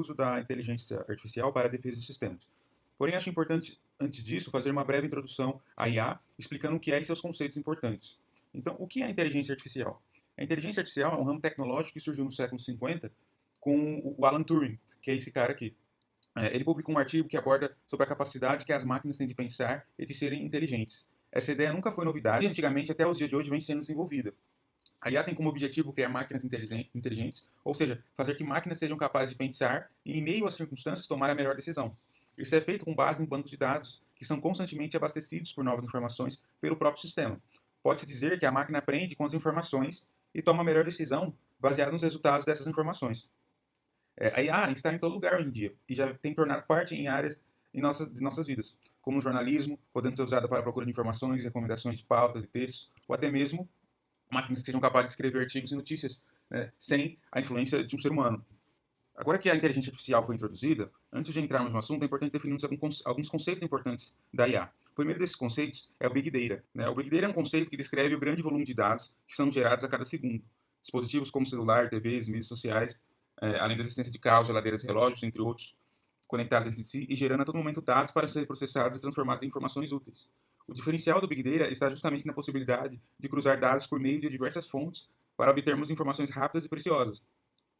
uso da inteligência artificial para a defesa de sistemas. Porém, acho importante, antes disso, fazer uma breve introdução à IA, explicando o que é e seus conceitos importantes. Então, o que é a inteligência artificial? A inteligência artificial é um ramo tecnológico que surgiu no século 50 com o Alan Turing, que é esse cara aqui. Ele publicou um artigo que aborda sobre a capacidade que as máquinas têm de pensar e de serem inteligentes. Essa ideia nunca foi novidade e antigamente até os dias de hoje vem sendo desenvolvida. A IA tem como objetivo criar máquinas inteligentes, ou seja, fazer que máquinas sejam capazes de pensar e, em meio às circunstâncias, tomar a melhor decisão. Isso é feito com base em bancos de dados que são constantemente abastecidos por novas informações pelo próprio sistema. Pode-se dizer que a máquina aprende com as informações e toma a melhor decisão baseada nos resultados dessas informações. A IA está em todo lugar hoje em dia e já tem tornado parte em áreas de nossas vidas, como o jornalismo, podendo ser usada para a procura de informações, recomendações de pautas e textos, ou até mesmo máquinas que sejam capazes de escrever artigos e notícias, né, sem a influência de um ser humano. Agora que a inteligência artificial foi introduzida, antes de entrarmos no assunto, é importante definirmos alguns conceitos importantes da IA. O primeiro desses conceitos é o Big Data. Né? O Big Data é um conceito que descreve o grande volume de dados que são gerados a cada segundo. Dispositivos como celular, TVs, mídias sociais, além da existência de carros, geladeiras, relógios, entre outros, conectados entre si e gerando a todo momento dados para serem processados e transformados em informações úteis. O diferencial do Big Data está justamente na possibilidade de cruzar dados por meio de diversas fontes para obtermos informações rápidas e preciosas.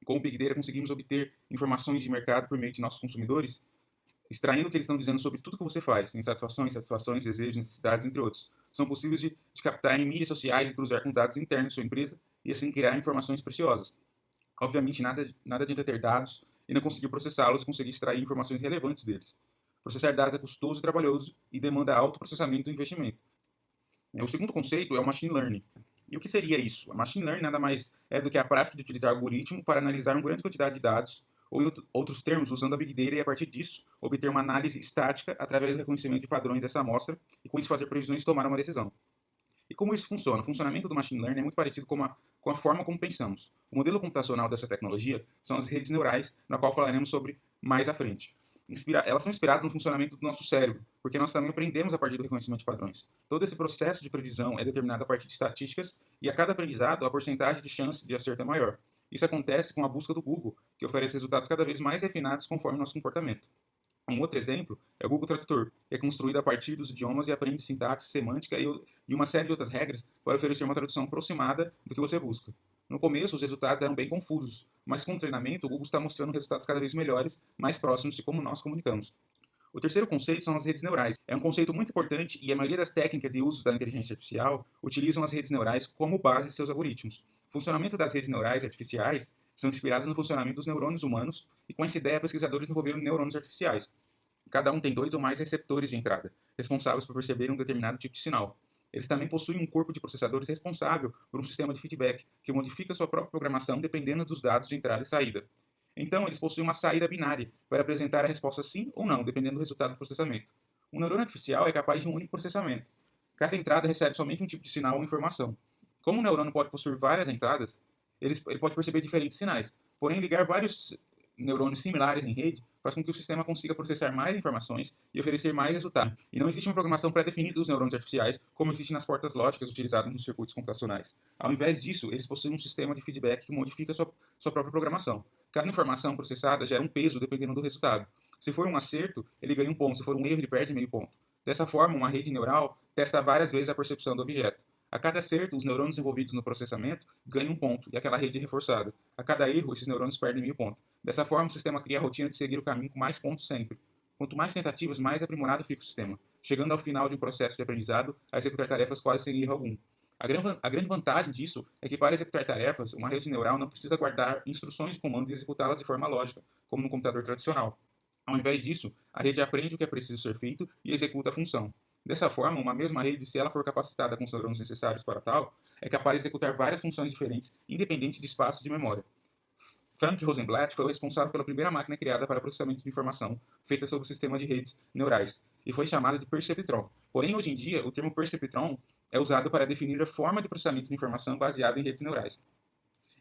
Com o Big Data conseguimos obter informações de mercado por meio de nossos consumidores, extraindo o que eles estão dizendo sobre tudo que você faz, insatisfações, desejos, necessidades, entre outros. São possíveis de captar em mídias sociais e cruzar com dados internos de sua empresa e assim criar informações preciosas. Obviamente, nada adianta ter dados e não conseguir processá-los e conseguir extrair informações relevantes deles. Processar dados é custoso e trabalhoso e demanda alto processamento e investimento. O segundo conceito é o Machine Learning. E o que seria isso? A Machine Learning nada mais é do que a prática de utilizar algoritmo para analisar uma grande quantidade de dados, ou em outros termos, usando a Big Data e a partir disso, obter uma análise estática através do reconhecimento de padrões dessa amostra e com isso fazer previsões e tomar uma decisão. E como isso funciona? O funcionamento do Machine Learning é muito parecido com a forma como pensamos. O modelo computacional dessa tecnologia são as redes neurais, na qual falaremos sobre mais à frente. Elas são inspiradas no funcionamento do nosso cérebro, porque nós também aprendemos a partir do reconhecimento de padrões. Todo esse processo de previsão é determinado a partir de estatísticas e a cada aprendizado a porcentagem de chance de acerto é maior. Isso acontece com a busca do Google, que oferece resultados cada vez mais refinados conforme nosso comportamento. Um outro exemplo é o Google Tradutor, que é construído a partir dos idiomas e aprende sintaxe, semântica e uma série de outras regras para oferecer uma tradução aproximada do que você busca. No começo, os resultados eram bem confusos, mas com o treinamento, o Google está mostrando resultados cada vez melhores, mais próximos de como nós comunicamos. O terceiro conceito são as redes neurais. É um conceito muito importante e a maioria das técnicas de uso da inteligência artificial utilizam as redes neurais como base de seus algoritmos. O funcionamento das redes neurais artificiais são inspiradas no funcionamento dos neurônios humanos e com essa ideia pesquisadores desenvolveram neurônios artificiais. Cada um tem 2 ou mais receptores de entrada, responsáveis por perceber um determinado tipo de sinal. Eles também possuem um corpo de processadores responsável por um sistema de feedback que modifica sua própria programação dependendo dos dados de entrada e saída. Então, eles possuem uma saída binária para apresentar a resposta sim ou não, dependendo do resultado do processamento. Um neurônio artificial é capaz de um único processamento. Cada entrada recebe somente um tipo de sinal ou informação. Como o neurônio pode possuir várias entradas, ele pode perceber diferentes sinais. Porém, ligar vários neurônios similares em rede faz com que o sistema consiga processar mais informações e oferecer mais resultados. E não existe uma programação pré-definida dos neurônios artificiais, como existe nas portas lógicas utilizadas nos circuitos computacionais. Ao invés disso, eles possuem um sistema de feedback que modifica sua própria programação. Cada informação processada gera um peso dependendo do resultado. Se for um acerto, ele ganha um ponto. Se for um erro, ele perde meio ponto. Dessa forma, uma rede neural testa várias vezes a percepção do objeto. A cada acerto, os neurônios envolvidos no processamento ganham um ponto, e aquela rede é reforçada. A cada erro, esses neurônios perdem meio ponto. Dessa forma, o sistema cria a rotina de seguir o caminho com mais pontos sempre. Quanto mais tentativas, mais aprimorado fica o sistema, chegando ao final de um processo de aprendizado a executar tarefas quase sem erro algum. A grande vantagem disso é que para executar tarefas, uma rede neural não precisa guardar instruções de comandos e executá-las de forma lógica, como no computador tradicional. Ao invés disso, a rede aprende o que é preciso ser feito e executa a função. Dessa forma, uma mesma rede, se ela for capacitada com os neurônios necessários para tal, é capaz de executar várias funções diferentes, independente de espaço de memória. Frank Rosenblatt foi o responsável pela primeira máquina criada para processamento de informação, feita sobre o sistema de redes neurais, e foi chamada de perceptron. Porém, hoje em dia, o termo perceptron é usado para definir a forma de processamento de informação baseada em redes neurais.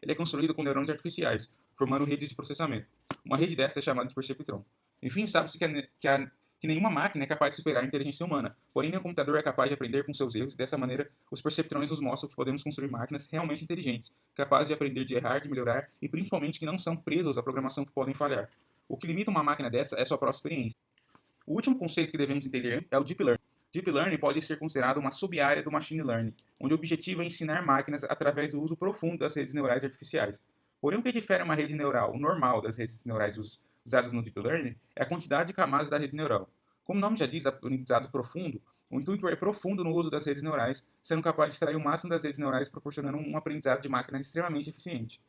Ele é construído com neurônios artificiais, formando redes de processamento. Uma rede dessa é chamada de perceptron. Enfim, sabe-se que nenhuma máquina é capaz de superar a inteligência humana, porém nenhum computador é capaz de aprender com seus erros, e dessa maneira os perceptrões nos mostram que podemos construir máquinas realmente inteligentes, capazes de aprender de errar, de melhorar e principalmente que não são presos à programação que podem falhar. O que limita uma máquina dessa é sua própria experiência. O último conceito que devemos entender é o Deep Learning. Deep Learning pode ser considerado uma sub-área do Machine Learning, onde o objetivo é ensinar máquinas através do uso profundo das redes neurais artificiais. Porém, o que difere uma rede neural normal das redes neurais usadas no Deep Learning é a quantidade de camadas da rede neural. Como o nome já diz, aprendizado profundo, o intuito é profundo no uso das redes neurais, sendo capaz de extrair o máximo das redes neurais, proporcionando um aprendizado de máquina extremamente eficiente.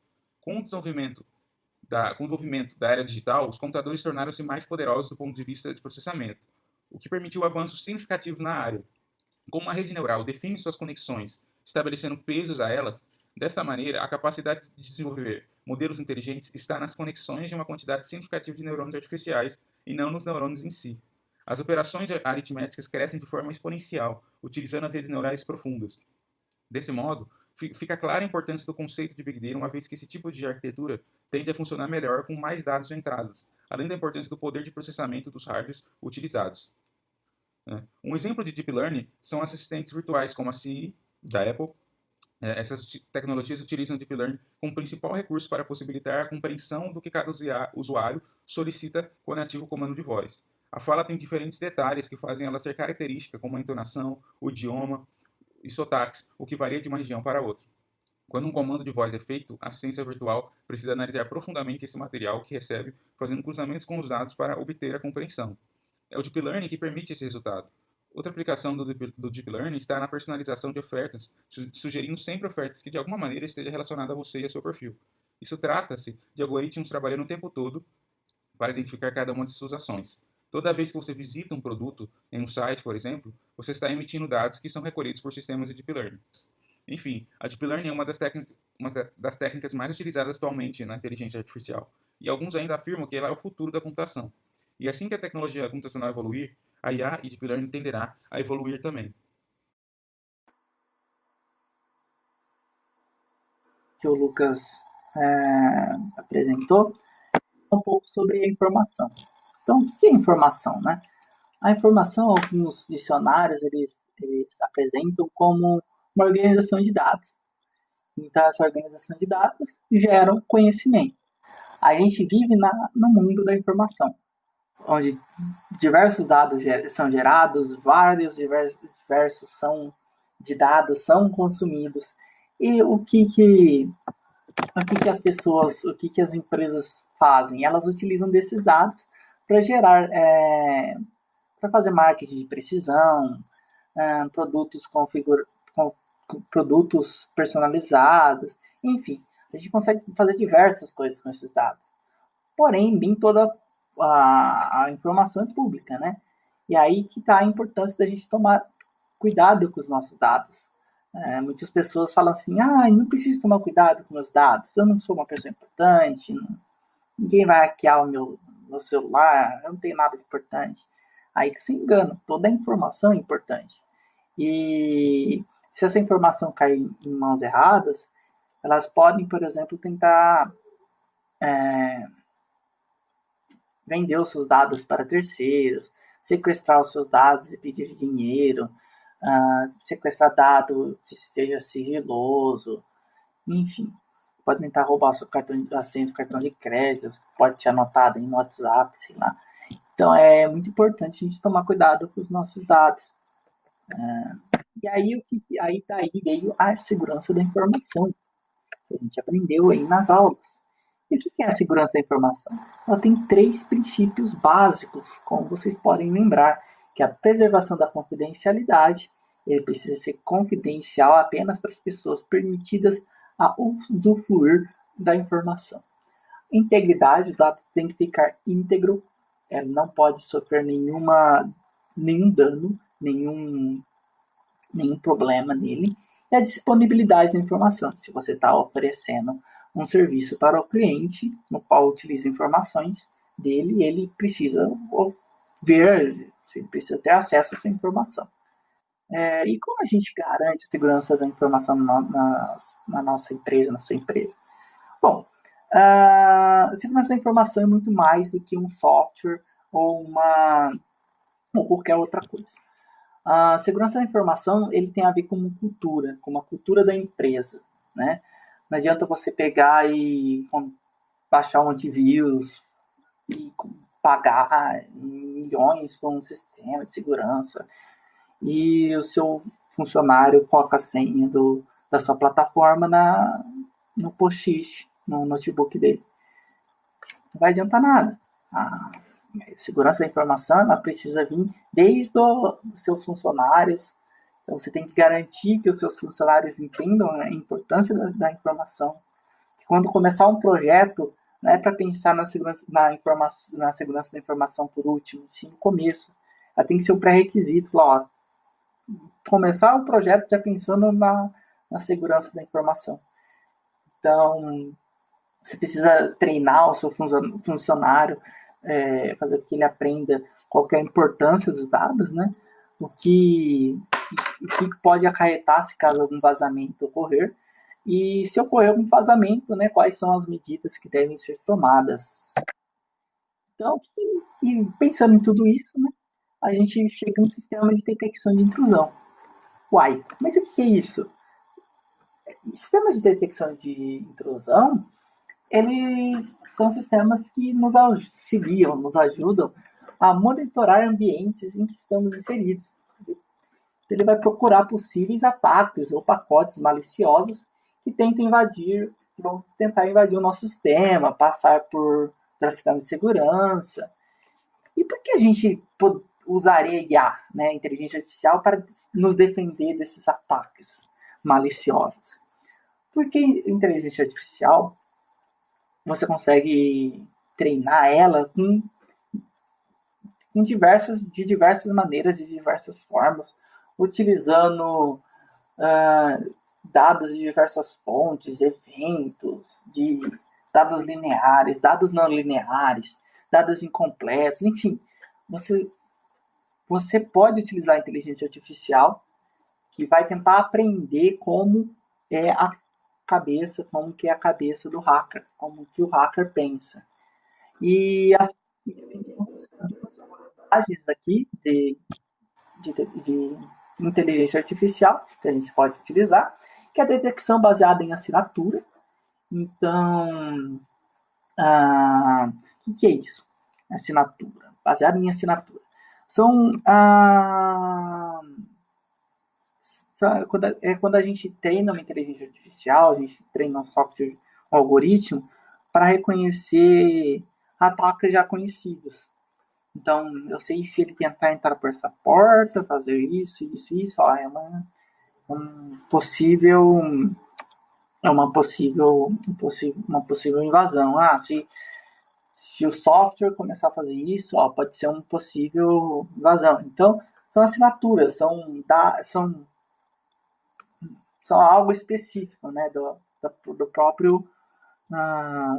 Com o desenvolvimento da era digital, os computadores tornaram-se mais poderosos do ponto de vista de processamento, o que permitiu um avanço significativo na área. Como a rede neural define suas conexões, estabelecendo pesos a elas, dessa maneira, a capacidade de desenvolver modelos inteligentes está nas conexões de uma quantidade significativa de neurônios artificiais e não nos neurônios em si. As operações aritméticas crescem de forma exponencial, utilizando as redes neurais profundas. Desse modo, fica clara a importância do conceito de Big Data, uma vez que esse tipo de arquitetura tende a funcionar melhor com mais dados entrados, além da importância do poder de processamento dos hardwares utilizados. Um exemplo de Deep Learning são assistentes virtuais como a Siri, da Apple. Essas tecnologias utilizam Deep Learning como principal recurso para possibilitar a compreensão do que cada usuário solicita quando ativa o comando de voz. A fala tem diferentes detalhes que fazem ela ser característica, como a entonação, o idioma e sotaques, o que varia de uma região para outra. Quando um comando de voz é feito, a assistência virtual precisa analisar profundamente esse material que recebe, fazendo cruzamentos com os dados para obter a compreensão. É o Deep Learning que permite esse resultado. Outra aplicação do Deep Learning está na personalização de ofertas, sugerindo sempre ofertas que de alguma maneira esteja relacionada a você e a seu perfil. Isso trata-se de algoritmos trabalhando o tempo todo para identificar cada uma de suas ações. Toda vez que você visita um produto em um site, por exemplo, você está emitindo dados que são recolhidos por sistemas de Deep Learning. Enfim, a Deep Learning é uma das técnicas mais utilizadas atualmente na inteligência artificial, e alguns ainda afirmam que ela é o futuro da computação. E assim que a tecnologia computacional evoluir, a IA e Deep Learning tenderá a evoluir também. Que o Lucas apresentou, um pouco sobre a informação. Então, o que é informação, né? A informação, alguns dicionários, eles apresentam como uma organização de dados. Então, essa organização de dados gera um conhecimento. A gente vive no mundo da informação, onde diversos dados são gerados, vários diversos de dados são consumidos. E o que as pessoas, o que as empresas fazem? Elas utilizam desses dados para gerar, para fazer marketing de precisão, produtos produtos personalizados, enfim, a gente consegue fazer diversas coisas com esses dados. Porém, nem toda a informação é pública, né? E aí que está a importância da gente tomar cuidado com os nossos dados. Muitas pessoas falam assim, não preciso tomar cuidado com meus dados, eu não sou uma pessoa importante, ninguém vai hackear o meu celular, eu não tenho nada de importante. Aí que se engana, toda a informação é importante. E se essa informação cair em mãos erradas, elas podem, por exemplo, tentar vender os seus dados para terceiros, sequestrar os seus dados e pedir dinheiro, sequestrar dado que seja sigiloso, enfim. Pode tentar roubar o seu a senha do cartão de crédito, pode ser anotado em WhatsApp, sei lá. Então é muito importante a gente tomar cuidado com os nossos dados. E aí, daí veio a segurança da informação, que a gente aprendeu aí nas aulas. E o que é a segurança da informação? Ela tem 3 princípios básicos, como vocês podem lembrar, que é a preservação da confidencialidade, ele precisa ser confidencial apenas para as pessoas permitidas a usufruir da informação. Integridade, o dado tem que ficar íntegro, não pode sofrer nenhum dano, nenhum problema nele. E a disponibilidade da informação, se você está oferecendo um serviço para o cliente, no qual utiliza informações dele, ele precisa ver, ele precisa ter acesso a essa informação. E como a gente garante a segurança da informação na nossa empresa, na sua empresa? Bom, a segurança da informação é muito mais do que um software ou qualquer outra coisa. A segurança da informação ele tem a ver com cultura, com uma cultura da empresa, né? Não adianta você pegar e baixar um antivírus, e pagar milhões por um sistema de segurança e o seu funcionário coloca a senha da sua plataforma no post-it, no notebook dele. Não vai adiantar nada. A segurança da informação ela precisa vir desde os seus funcionários. Então você tem que garantir que os seus funcionários entendam a importância da informação. Quando começar um projeto, não é para pensar na segurança da informação por último, sim no começo. Ela tem que ser um pré-requisito. Ó, começar o projeto já pensando na segurança da informação. Então, você precisa treinar o seu funcionário, fazer com que ele aprenda qual é a importância dos dados, né? O que pode acarretar se caso algum vazamento ocorrer. E se ocorrer algum vazamento, né, quais são as medidas que devem ser tomadas. Então, e pensando em tudo isso, né, a gente chega no sistema de detecção de intrusão. Uai, mas o que é isso? Sistemas de detecção de intrusão, eles são sistemas que nos auxiliam, nos ajudam a monitorar ambientes em que estamos inseridos. Ele vai procurar possíveis ataques ou pacotes maliciosos que vão tentar invadir o nosso sistema, passar por sistema de segurança. E por que a gente usaria IA, né, inteligência artificial, para nos defender desses ataques maliciosos? Porque inteligência artificial, você consegue treinar ela de diversas maneiras, de diversas formas, utilizando dados de diversas fontes, eventos, de dados lineares, dados não lineares, dados incompletos, enfim. Você pode utilizar a inteligência artificial que vai tentar aprender como é a cabeça do hacker, como que o hacker pensa. E as vantagens aqui de inteligência artificial que a gente pode utilizar, que é a detecção baseada em assinatura. Então, o que é isso? Assinatura. Baseada em assinatura. São quando a gente treina uma inteligência artificial, a gente treina um software, um algoritmo, para reconhecer ataques já conhecidos. Então, eu sei se ele tentar entrar por essa porta, fazer isso, ó, é uma possível invasão. Se o software começar a fazer isso, ó, pode ser uma possível invasão. Então, são assinaturas, são algo específico, né, do próprio,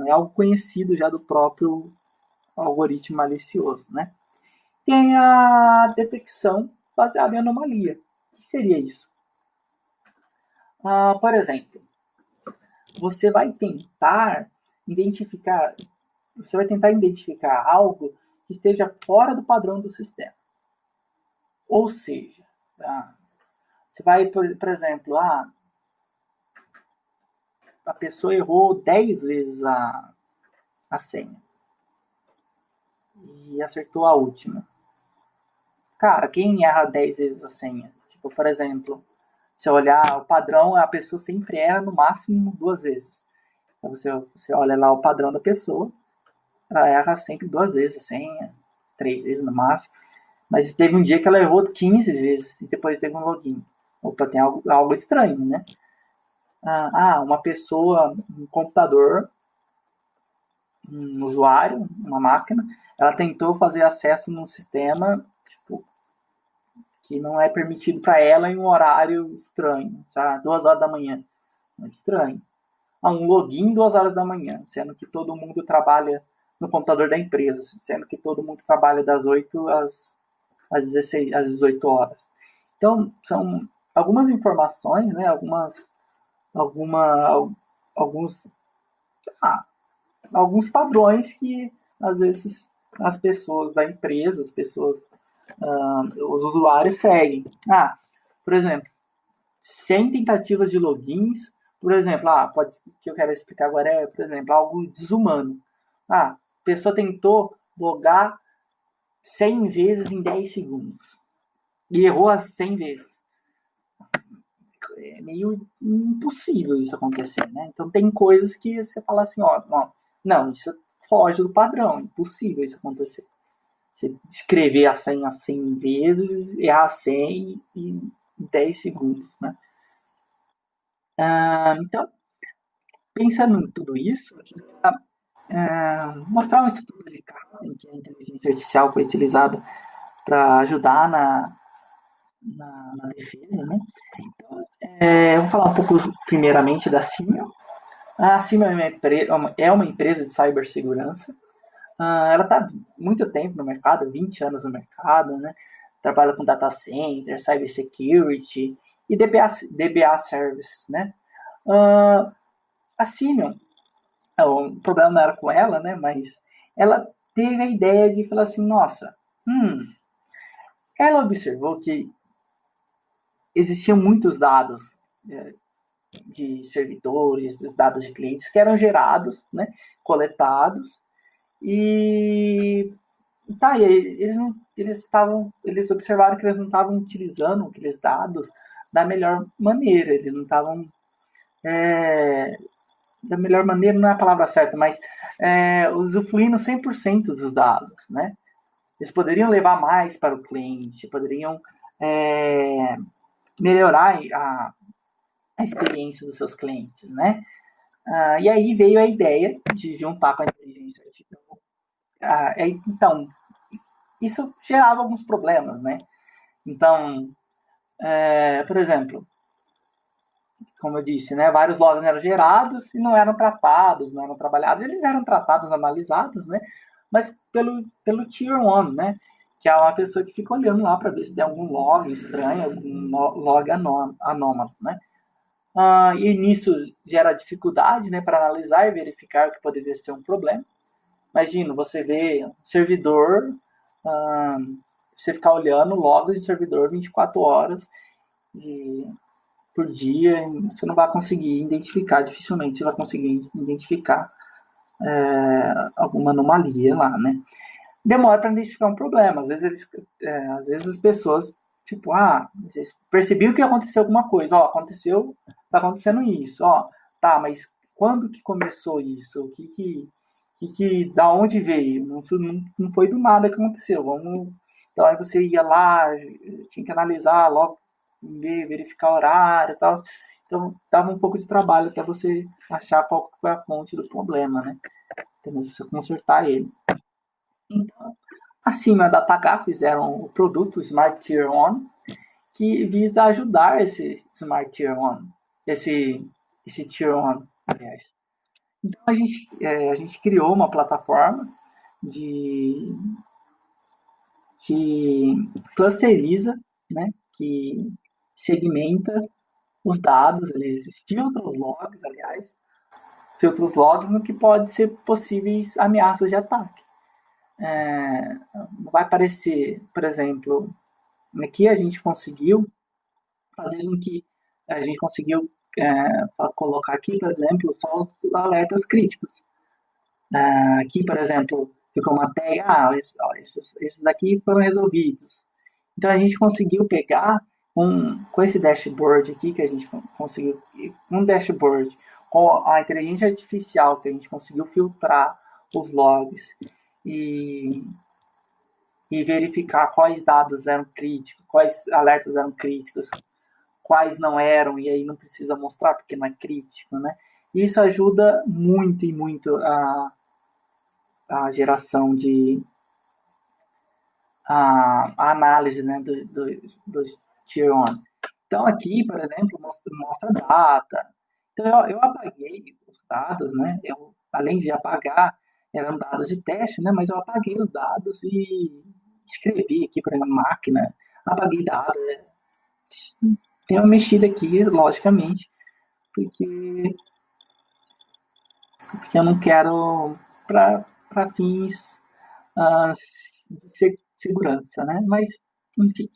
é algo conhecido já do próprio algoritmo malicioso, né? Tem a detecção baseada em anomalia. O que seria isso? Por exemplo, você vai tentar identificar algo que esteja fora do padrão do sistema. Ou seja, você vai, por exemplo, a pessoa errou 10 vezes a senha e acertou a última. Cara, quem erra 10 vezes a senha? Tipo, por exemplo, se olhar o padrão, a pessoa sempre erra no máximo 2 vezes. Então você olha lá o padrão da pessoa, ela erra sempre 2 vezes a senha, 3 vezes no máximo. Mas teve um dia que ela errou 15 vezes e depois teve um login. Opa, tem algo estranho, né? Uma pessoa, um computador, um usuário, uma máquina, ela tentou fazer acesso num sistema, tipo, que não é permitido para ela em um horário estranho, sabe? 2 horas da manhã. É estranho. Um login 2 horas da manhã, sendo que todo mundo trabalha no computador da empresa, sendo que todo mundo trabalha das 8 às 18 horas. Então, são algumas informações, né? Alguns padrões que, às vezes, as pessoas da empresa, os usuários seguem. Por exemplo, 100 tentativas de logins, por exemplo, o que eu quero explicar agora é, por exemplo, algo desumano. A pessoa tentou logar 100 vezes em 10 segundos. E errou as 100 vezes. É meio impossível isso acontecer, né? Então tem coisas que você fala assim, ó, não, isso foge do padrão, é impossível isso acontecer. Você escrever a senha 100 vezes, errar 100 em 10 segundos, né? Então, pensando em tudo isso, eu queria mostrar um estudo de caso em que a inteligência artificial foi utilizada para ajudar na defesa, né? Eu vou falar um pouco primeiramente da Simio. A Simio é uma empresa de cibersegurança. Ela está muito tempo no mercado, 20 anos no mercado, né? Trabalha com data center, cybersecurity e DBA services, né? A Simio, o problema não era com ela, né? Mas ela teve a ideia de falar assim, nossa, ela observou que existiam muitos dados de servidores, dados de clientes que eram gerados, né, coletados, e tá, e eles observaram que eles não estavam utilizando aqueles dados da melhor maneira, eles não estavam da melhor maneira não é a palavra certa, mas usufruindo 100% dos dados, né? Eles poderiam levar mais para o cliente, poderiam melhorar a experiência dos seus clientes, né? E aí veio a ideia de juntar com a inteligência artificial. Então, isso gerava alguns problemas, né? Então, por exemplo, como eu disse, né, vários logs eram gerados e não eram tratados, não eram trabalhados. Eles eram tratados, analisados, né? Mas pelo Tier 1, né? Que é uma pessoa que fica olhando lá para ver se tem algum log estranho, algum log anômalo, né? E nisso gera dificuldade, né, para analisar e verificar o que poderia ser um problema. Imagina, você vê um servidor, você ficar olhando logs de servidor 24 horas por dia, você não vai conseguir identificar, dificilmente você vai conseguir identificar alguma anomalia lá, né? Demora para identificar um problema. Às vezes as pessoas, tipo, percebiam que aconteceu alguma coisa, tá acontecendo isso, tá, mas quando que começou isso? Da onde veio? Não foi do nada que aconteceu. Então aí você ia lá, tinha que analisar logo, verificar o horário e tal. Então dava um pouco de trabalho até você achar qual foi a fonte do problema, né? Até mesmo você consertar ele. Então, acima da TH fizeram o produto Smart Tier 1, que visa ajudar esse Smart Tier 1, esse Tier 1, aliás. Então a gente criou uma plataforma que clusteriza, né, que segmenta os dados, eles filtram os logs, aliás, filtram os logs no que pode ser possíveis ameaças de ataque. Vai aparecer, por exemplo, aqui a gente conseguiu fazer com que a gente conseguiu colocar aqui, por exemplo, só os alertas críticos. Aqui, por exemplo, ficou uma tag, esses daqui foram resolvidos. Então a gente conseguiu pegar com esse dashboard aqui que a gente conseguiu, um dashboard com a inteligência artificial que a gente conseguiu filtrar os logs e verificar quais dados eram críticos, quais alertas eram críticos, quais não eram, e aí não precisa mostrar porque não é crítico, né? Isso ajuda muito e muito a geração a análise, né, do Tier 1. Então aqui, por exemplo, mostra data. Então eu apaguei os dados, né? Além de apagar, eram dados de teste, né? Mas eu apaguei os dados e escrevi aqui para a máquina, apaguei dados. Tem uma mexida aqui, logicamente, porque eu não quero para fins de segurança, né? Mas, enfim.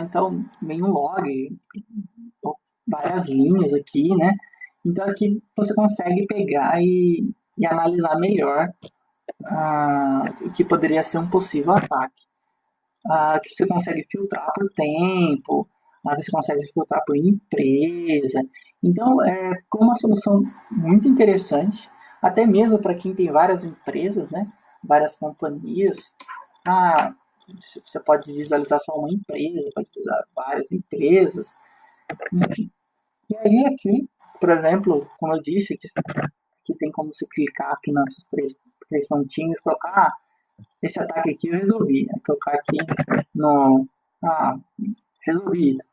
Então, vem um log, várias linhas aqui, né? Então, aqui você consegue pegar e analisar melhor que poderia ser um possível ataque. Que você consegue filtrar por tempo, que você consegue filtrar por empresa. Então, ficou uma solução muito interessante, até mesmo para quem tem várias empresas, né? Várias companhias. Ah, você pode visualizar só uma empresa, pode visualizar várias empresas, enfim. E aí aqui, por exemplo, como eu disse, que tem como você clicar aqui nesses três pontinhos e colocar, esse ataque aqui eu resolvi. Colocar aqui no resolvido.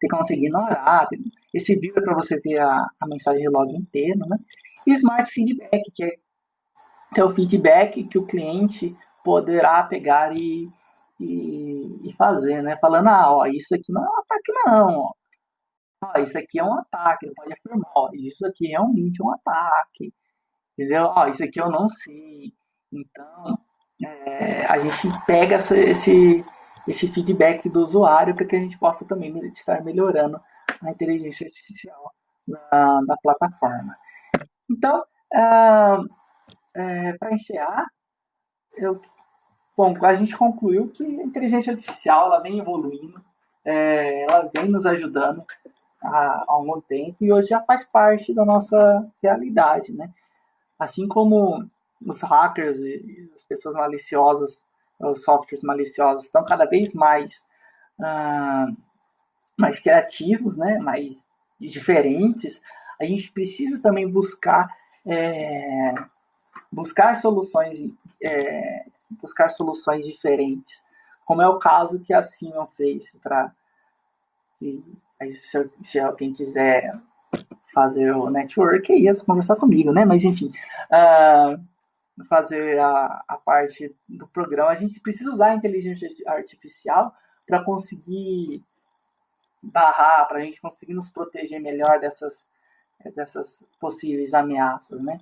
Tem como você ignorar. Esse vídeo é para você ver a mensagem de log inteiro, né? E Smart Feedback, que é o feedback que o cliente poderá pegar e fazer, né? Falando, ó, isso aqui não é um ataque não, ó, isso aqui é um ataque, ele pode afirmar, ó, isso aqui realmente é um ataque, entendeu? Ó, isso aqui eu não sei. Então, a gente pega esse feedback do usuário para que a gente possa também estar melhorando a inteligência artificial da plataforma. Então, para encerrar, bom, a gente concluiu que a inteligência artificial ela vem evoluindo, ela vem nos ajudando há algum tempo e hoje já faz parte da nossa realidade, né? Assim como os hackers e as pessoas maliciosas, os softwares maliciosos estão cada vez mais criativos, né? Mais diferentes, a gente precisa também buscar soluções buscar soluções diferentes, como é o caso que a Simon fez para se alguém quiser fazer o network, é isso, conversar comigo, né? Mas enfim, fazer a parte do programa, a gente precisa usar a inteligência artificial para conseguir barrar, para a gente conseguir nos proteger melhor dessas possíveis ameaças, né?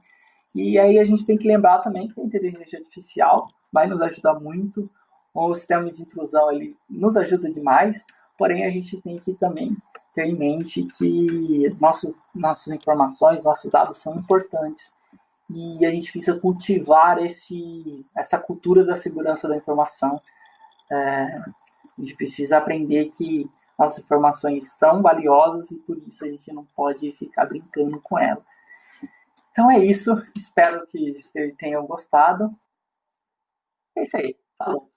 E aí a gente tem que lembrar também que a inteligência artificial vai nos ajudar muito, o sistema de intrusão ele nos ajuda demais, porém a gente tem que também ter em mente que nossas informações, nossos dados são importantes e a gente precisa cultivar essa cultura da segurança da informação. A gente precisa aprender que nossas informações são valiosas e por isso a gente não pode ficar brincando com elas. Então é isso, espero que vocês tenham gostado. É isso aí, falou!